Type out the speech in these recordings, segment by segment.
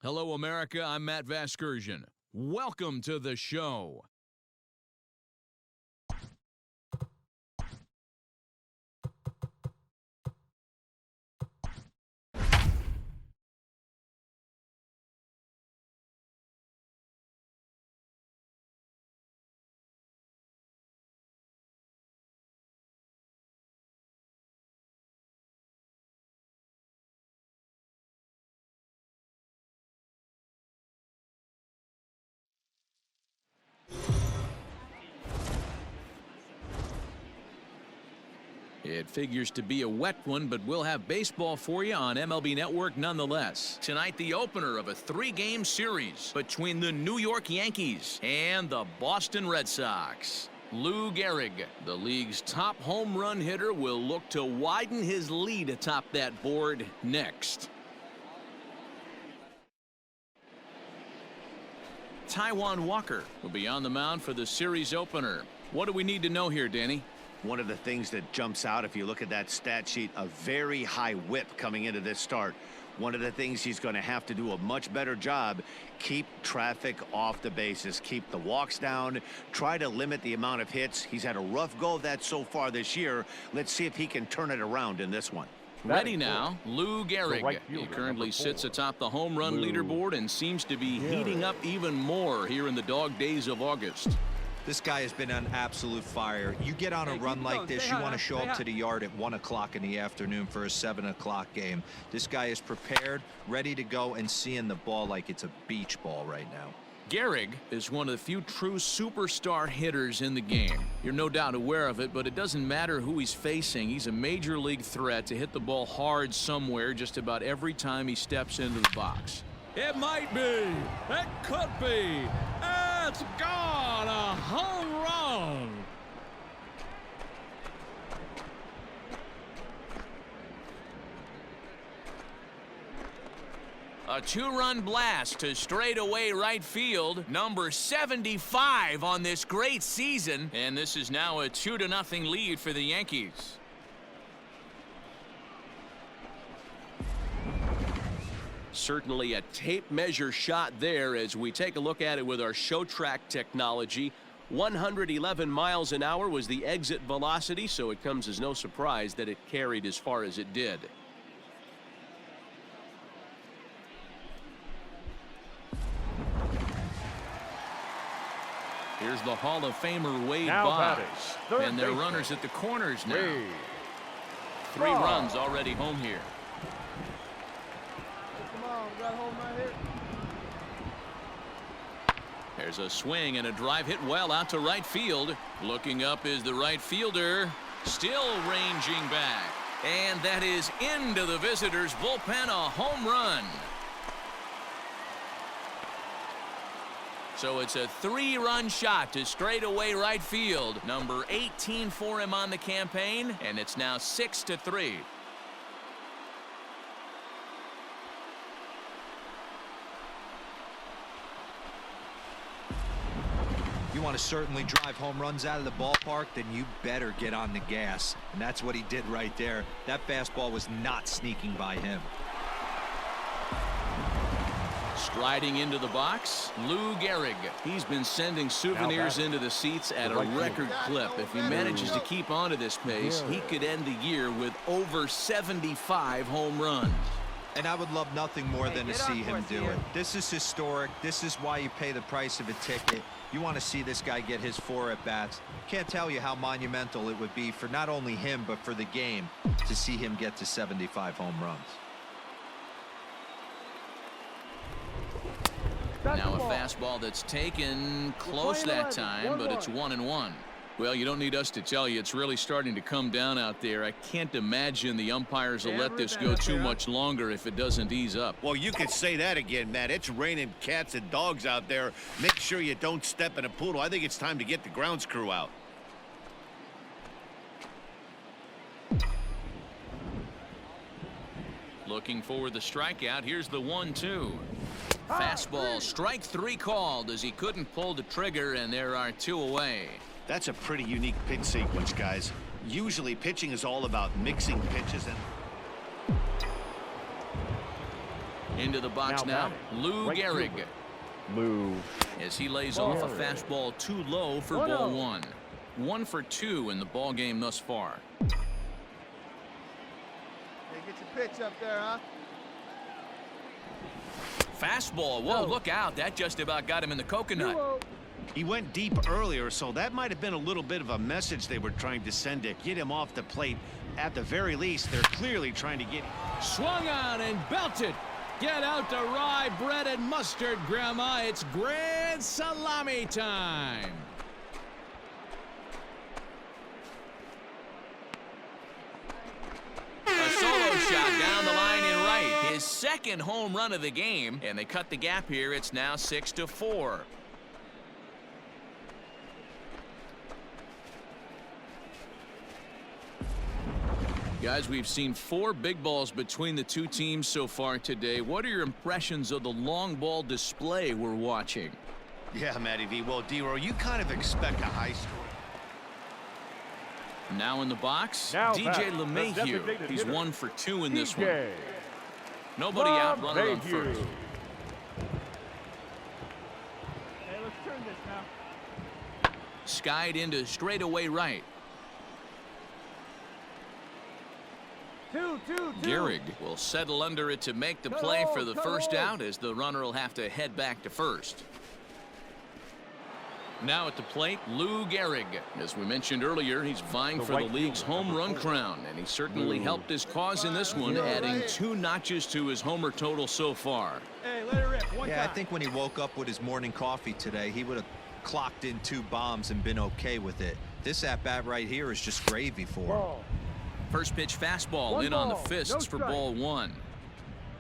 Hello, America. I'm Matt Vasgersian. Welcome to the show. It figures to be a wet one, but we'll have baseball for you on MLB Network nonetheless. Tonight, the opener of a three-game series between the New York Yankees and the Boston Red Sox. Lou Gehrig, the league's top home run hitter, will look to widen his lead atop that board next. Taijuan Walker will be on the mound for the series opener. What do we need to know here, Danny? One of the things that jumps out if you look at that stat sheet, a very high whip coming into this start. One of the things he's going to have to do a much better job, keep traffic off the bases, keep the walks down, try to limit the amount of hits. He's had a rough go of that so far this year. Let's see if he can turn it around in this one. Ready now, Lou Gehrig. He currently sits atop the home run leaderboard and seems to be heating up even more here in the dog days of August. This guy has been on absolute fire. You get on a run like this, you want to show up to the yard at 1 o'clock in the afternoon for a 7 o'clock game. This guy is prepared, ready to go, and seeing the ball like it's a beach ball right now. Gehrig is one of the few true superstar hitters in the game. You're no doubt aware of it, but it doesn't matter who he's facing. He's a major league threat to hit the ball hard somewhere just about every time he steps into the box. It might be. It could be. It's gone. A home run. A two-run blast to straightaway right field. Number 75 on this great season. And this is now a 2-0 lead for the Yankees. Certainly a tape measure shot there as we take a look at it with our show track technology. 111 miles an hour was the exit velocity, so it comes as no surprise that it carried as far as it did. Here's the Hall of Famer Wade Boggs, and their runners at the corners now. 3 runs already home here. There's a swing and a drive hit well out to right field. Looking up is the right fielder, still ranging back, and that is into the visitors' bullpen, a home run. So it's a 3-run shot to straightaway right field. Number 18 for him on the campaign, and it's now 6-3. You want to certainly drive home runs out of the ballpark, then you better get on the gas. And that's what he did right there. That fastball was not sneaking by him. Striding into the box, Lou Gehrig. He's been sending souvenirs into the seats at a record clip. If he manages to keep on to this pace, he could end the year with over 75 home runs. And I would love nothing more than to see him do it. This is historic. This is why you pay the price of a ticket. You want to see this guy get his 4 at-bats. Can't tell you how monumental it would be for not only him, but for the game to see him get to 75 home runs. Now a fastball that's taken close that time, but it's 1-1. Well, you don't need us to tell you it's really starting to come down out there. I can't imagine the umpires will let this go too much longer if it doesn't ease up. Well, you could say that again, Matt. It's raining cats and dogs out there. Make sure you don't step in a poodle. I think it's time to get the grounds crew out. Looking for the strikeout. Here's the 1-2. Fastball, strike 3 called as he couldn't pull the trigger, and there are 2 away. That's a pretty unique pitch sequence, guys. Usually pitching is all about mixing pitches and Into the box now, Lou Gehrig. Lou. As he lays off a fastball too low for ball one. 1 for 2 in the ball game thus far. Hey, get your pitch up there, huh? Fastball. Whoa, look out. That just about got him in the coconut. He went deep earlier, so that might have been a little bit of a message they were trying to send to get him off the plate. At the very least, they're clearly trying to get him. Swung on and belted. Get out the rye bread and mustard, Grandma. It's grand salami time. A solo shot down the line in right. His second home run of the game, and they cut the gap here. It's now 6-4. Guys, we've seen 4 big balls between the two teams so far today. What are your impressions of the long ball display we're watching? Yeah, Matty V. Well, D-Row, you kind of expect a high score. Now in the box, Now DJ LeMahieu. He's 1 for 2 in this one. Nobody out, runner on first. Hey, let's turn this now. Skied into straightaway right. 2-2-2. Gehrig will settle under it to make the play for the first out, as the runner will have to head back to first. Now at the plate, Lou Gehrig. As we mentioned earlier, he's vying for the league's home run crown, and he certainly helped his cause in this one, adding 2 notches to his homer total so far. Hey, let it rip. One Yeah, I time. think when he woke up with his morning coffee today, he would have clocked in 2 bombs and been okay with it. This at-bat right here is just gravy for him. First pitch fastball in on the fists for ball 1.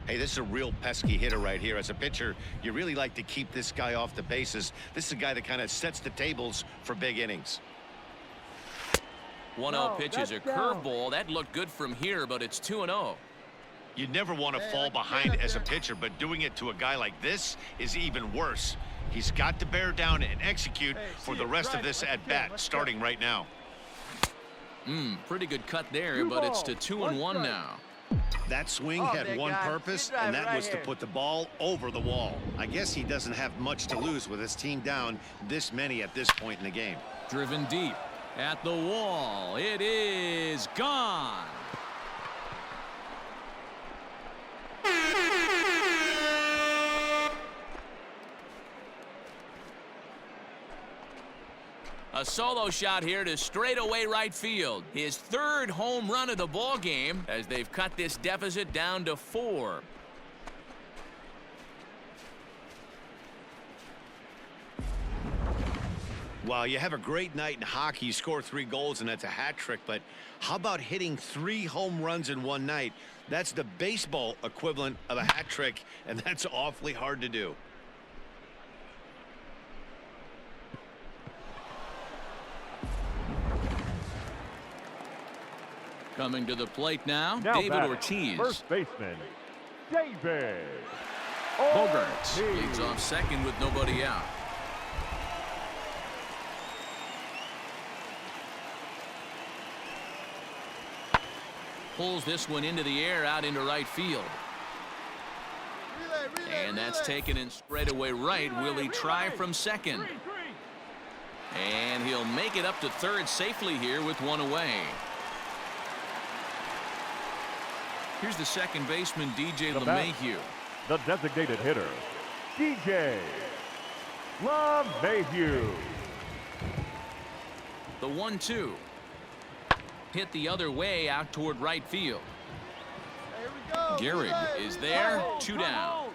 Hey, this is a real pesky hitter right here. As a pitcher, you really like to keep this guy off the bases. This is a guy that kind of sets the tables for big innings. 1-0 pitch is a curveball. That looked good from here, but it's 2-0. You never want to fall behind as a pitcher, but doing it to a guy like this is even worse. He's got to bear down and execute for the rest of this at-bat, starting right now. Pretty good cut there, but it's to 2-1 now. That swing had one purpose, and that was to put the ball over the wall. I guess he doesn't have much to lose with his team down this many at this point in the game. Driven deep at the wall. It is gone. A solo shot here to straightaway right field. His 3rd home run of the ball game, as they've cut this deficit down to 4. Well, you have a great night in hockey. You score 3 goals, and that's a hat trick. But how about hitting 3 home runs in one night? That's the baseball equivalent of a hat trick, and that's awfully hard to do. Coming to the plate now, Now David batting, Ortiz. First baseman, David Bogarts Ortiz. leads off second with nobody out. Pulls this one into the air out into right field. And that's taken in straightaway right. Will he try from second? And he'll make it up to third safely here with 1 away. Here's the second baseman, DJ LeMahieu. The designated hitter, DJ LeMahieu. The 1-2. Hit the other way out toward right field. Gehrig is there, 2 down.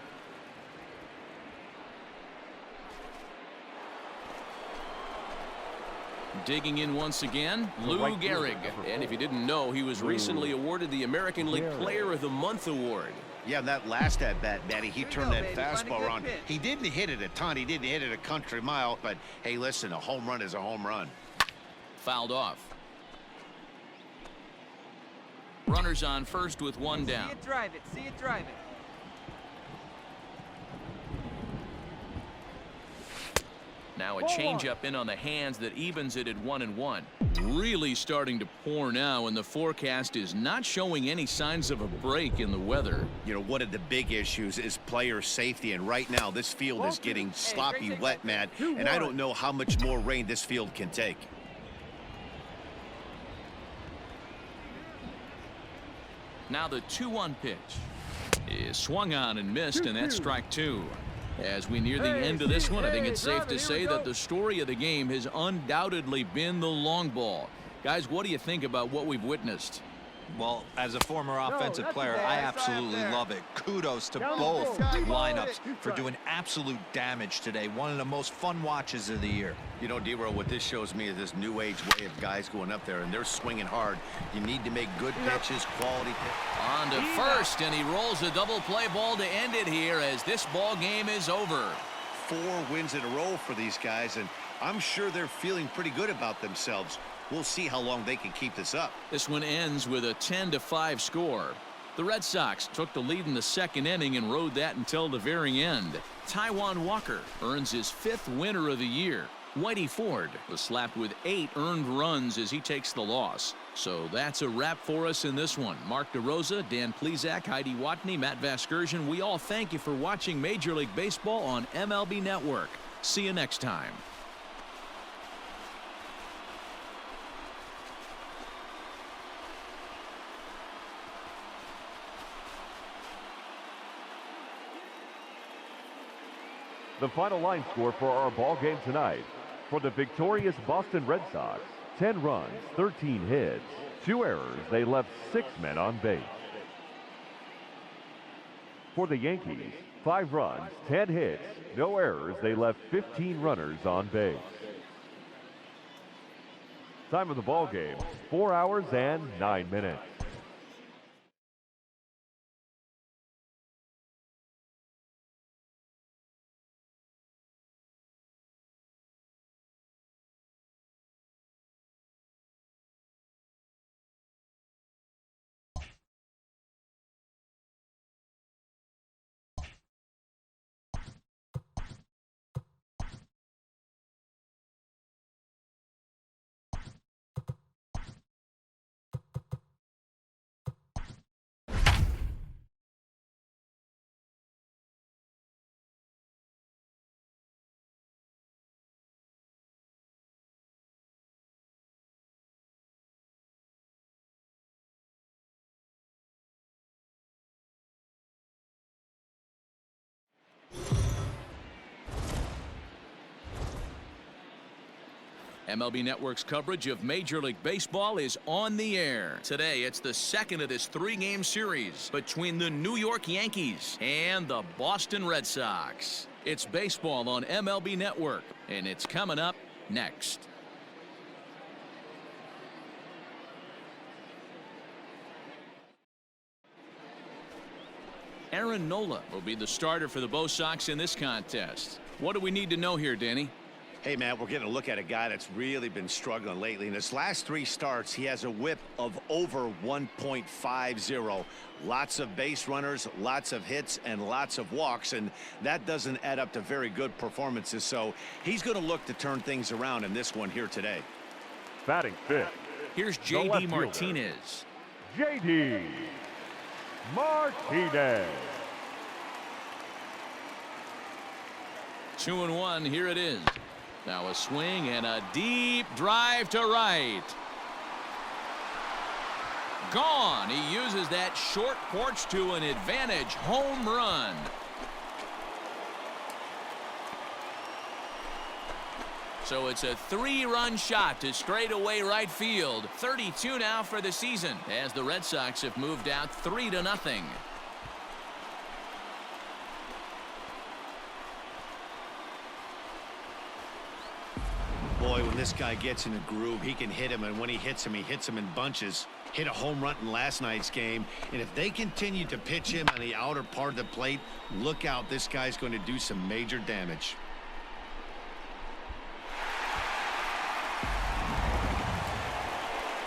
Digging in once again, Lou Gehrig. And if you didn't know, he was recently awarded the American League Player of the Month award. Yeah, that last at-bat, Daddy, he turned that fastball around. He didn't hit it a ton. He didn't hit it a country mile. But, hey, listen, a home run is a home run. Fouled off. Runners on first with 1 down. See it drive it. See it drive it. Now a changeup in on the hands that evens it at 1-1. Really starting to pour now, and the forecast is not showing any signs of a break in the weather. You know, one of the big issues is player safety, and right now this field is getting sloppy wet, Matt, and I don't know how much more rain this field can take. Now the 2-1 pitch is swung on and missed, and that's strike 2. As we near the end of this one, I think it's safe to say that the story of the game has undoubtedly been the long ball. Guys, what do you think about what we've witnessed? Well, as a former offensive player, I absolutely love it. Kudos to both lineups for doing absolute damage today. One of the most fun watches of the year. You know, D-Row, what this shows me is this new age way of guys going up there, and they're swinging hard. You need to make good pitches, quality pitches. On to first, and he rolls a double play ball to end it here as this ball game is over. 4 wins in a row for these guys, and I'm sure they're feeling pretty good about themselves. We'll see how long they can keep this up. This one ends with a 10-5 score. The Red Sox took the lead in the second inning and rode that until the very end. Taijuan Walker earns his 5th winner of the year. Whitey Ford was slapped with 8 earned runs as he takes the loss. So that's a wrap for us in this one. Mark DeRosa, Dan Plesac, Heidi Watney, Matt Vasgersian, we all thank you for watching Major League Baseball on MLB Network. See you next time. The final line score for our ball game tonight. For the victorious Boston Red Sox, 10 runs, 13 hits, 2 errors. They left 6 men on base. For the Yankees, 5 runs, 10 hits, no errors. They left 15 runners on base. Time of the ball game, 4 hours and 9 minutes. MLB Network's coverage of Major League Baseball is on the air. Today, it's the second of this 3-game series between the New York Yankees and the Boston Red Sox. It's baseball on MLB Network, and it's coming up next. Aaron Nola will be the starter for the Bo Sox in this contest. What do we need to know here, Danny? Hey, Matt, we're getting a look at a guy that's really been struggling lately. In his last 3 starts, he has a whip of over 1.50. Lots of base runners, lots of hits, and lots of walks, and that doesn't add up to very good performances. So he's going to look to turn things around in this one here today. Batting 5th. Here's J.D. Martinez. J.D. Martinez. 2-1, here it is. Now a swing and a deep drive to right. Gone. He uses that short porch to an advantage home run. So it's a 3-run shot to straightaway right field. 32 now for the season as the Red Sox have moved out 3-0. Boy, when this guy gets in a groove, he can hit him, and when he hits him in bunches. Hit a home run in last night's game, and if they continue to pitch him on the outer part of the plate, look out, this guy's going to do some major damage.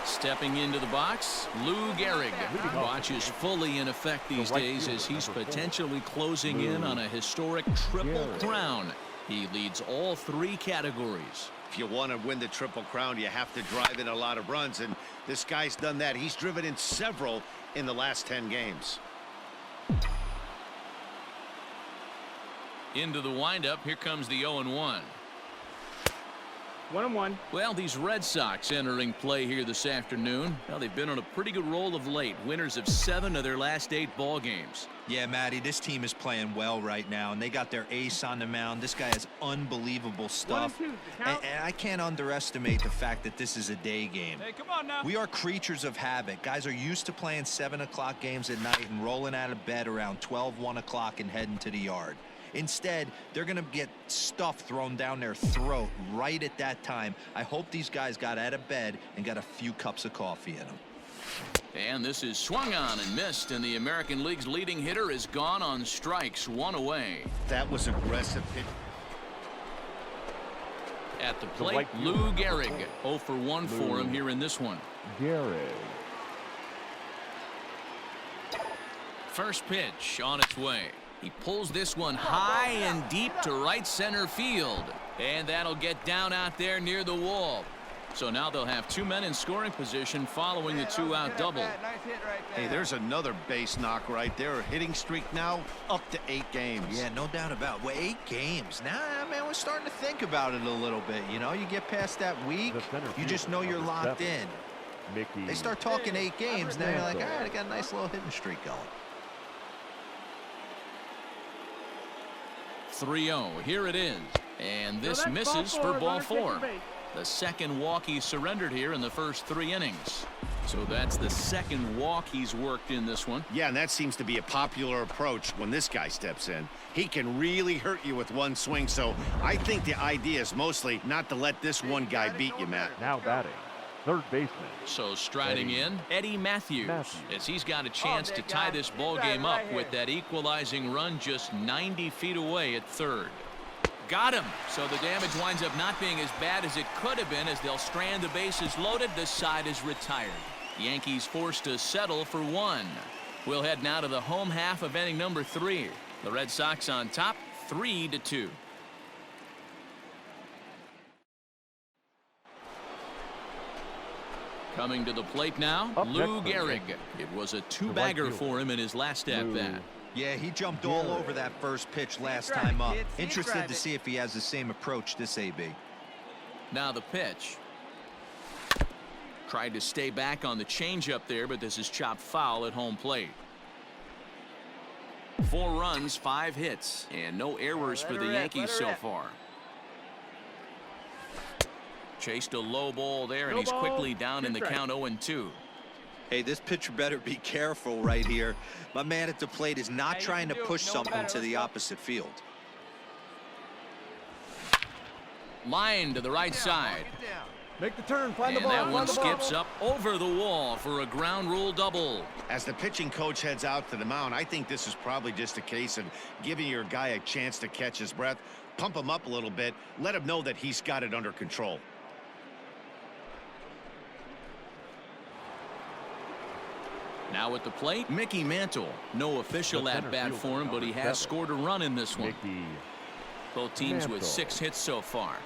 Stepping into the box, Lou Gehrig. Watch is fully in effect these days as he's potentially closing in on a historic triple crown. He leads all 3 categories. If you want to win the Triple Crown, you have to drive in a lot of runs, and this guy's done that. He's driven in several in the last 10 games. Into the windup, here comes the 0-1. 1-1. Well, these Red Sox entering play here this afternoon. Well, they've been on a pretty good roll of late. Winners of 7 of their last 8 ball games. Yeah, Matty, this team is playing well right now, and they got their ace on the mound. This guy has unbelievable stuff. 1-2, And I can't underestimate the fact that this is a day game. Hey, come on now. We are creatures of habit. Guys are used to playing 7 o'clock games at night and rolling out of bed around 12, 1 o'clock and heading to the yard. Instead, they're going to get stuff thrown down their throat right at that time. I hope these guys got out of bed and got a few cups of coffee in them. And this is swung on and missed, and the American League's leading hitter is gone on strikes, 1 away. That was aggressive pitch. At the plate, Lou Gehrig. 0 for 1 for him here in this one. Gehrig. First pitch on its way. He pulls this one high and deep to right center field. And that'll get down out there near the wall. So now they'll have 2 men in scoring position following the 2-out double. Nice hit right there. Hey, there's another base knock right there. Hitting streak now up to 8 games. Yeah, no doubt about it. Well, 8 games. Now, man, we're starting to think about it a little bit. You know, you get past that week, you just know you're locked in. Mickey. They start talking 8 games, now you're like, all right, I got a nice little hitting streak going. 3-0. Here it is. And this that's misses ball for four, ball runner 4. taking base. The second walk he surrendered here in the first 3 innings. So that's the second walk he's worked in this one. Yeah, and that seems to be a popular approach when this guy steps in. He can really hurt you with one swing, so I think the idea is mostly not to let this one guy beat you, Matt. Now batting, third baseman. So striding in, Eddie Matthews, as he's got a chance to tie this ball game up with that equalizing run just 90 feet away at third. Got him. So the damage winds up not being as bad as it could have been as they'll strand the bases loaded. This side is retired. Yankees forced to settle for 1. We'll head now to the home half of inning number 3. The Red Sox on top 3-2. Coming to the plate now, Lou Gehrig. It was a 2-bagger for him in his last at-bat. Yeah, he jumped all over that first pitch last time up. Interested to see if he has the same approach this AB. Now the pitch. Tried to stay back on the changeup there, but this is chopped foul at home plate. 4 runs, 5 hits, and no errors for the Yankees so far. Chased a low ball there, and he's quickly down in the count 0-2. Hey, this pitcher better be careful right here. My man at the plate is not trying to push something to the opposite field. Line to the right side. Make the turn, find the And ball. that one skips up over the wall for a ground rule double. As the pitching coach heads out to the mound, I think this is probably just a case of giving your guy a chance to catch his breath, pump him up a little bit, let him know that he's got it under control. Now at the plate, Mickey Mantle. No official at-bat for him, but he has scored a run in this one. Mickey. Both teams with 6 hits so far.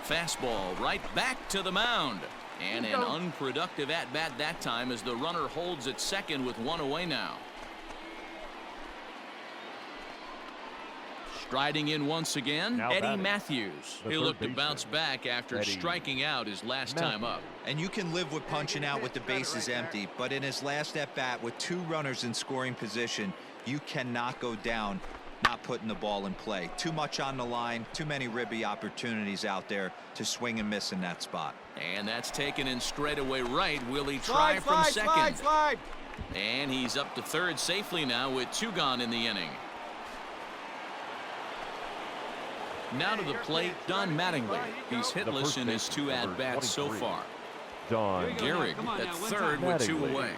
Fastball right back to the mound. And an unproductive at-bat that time as the runner holds at second with 1 away now. Striding in once again, Now Eddie batting, Matthews. the He'll third look to baseman, bounce back after Eddie striking out his last time up. And you can live with punching out with the bases empty, but in his last at-bat with 2 runners in scoring position, you cannot go down not putting the ball in play. Too much on the line, too many ribby opportunities out there to swing and miss in that spot. And that's taken in straightaway right. Will he try from second? Slide. And he's up to third safely now with 2 gone in the inning. Now to the plate, Don Mattingly. He's hitless in his 2 at-bats so far. Don Gehrig at third with 2 away.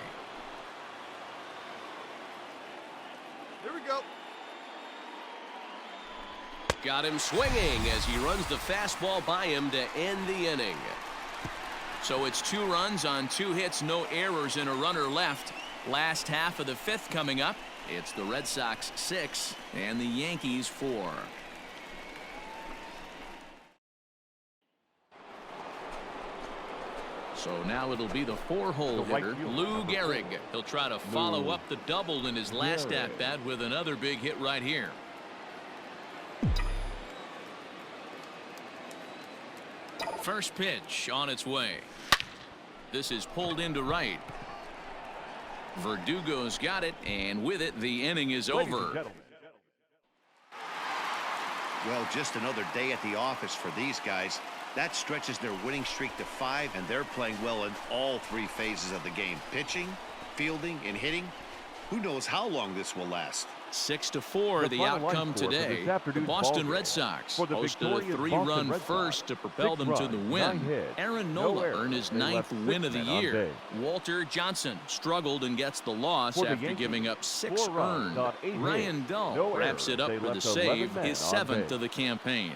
Here we go. Got him swinging as he runs the fastball by him to end the inning. So it's 2 runs on 2 hits, no errors, and a runner left. Last half of the 5th coming up. It's the Red Sox 6 and the Yankees 4. So now it'll be the 4-hole hitter, Lou Gehrig. He'll try to follow up the double in his last at-bat with another big hit right here. First pitch on its way. This is pulled into right. Verdugo's got it, and with it, the inning is over. Well, just another day at the office for these guys. That stretches their winning streak to 5, and they're playing well in all 3 phases of the game. Pitching, fielding, and hitting. Who knows how long this will last? 6-4 the outcome today. The Boston Red Sox posted a 3-run first to propel them to the win. Aaron Nola earned his 9th win of the year. Walter Johnson struggled and gets the loss after giving up 6 earned. Ryan Dull wraps it up for the save, his 7th of the campaign.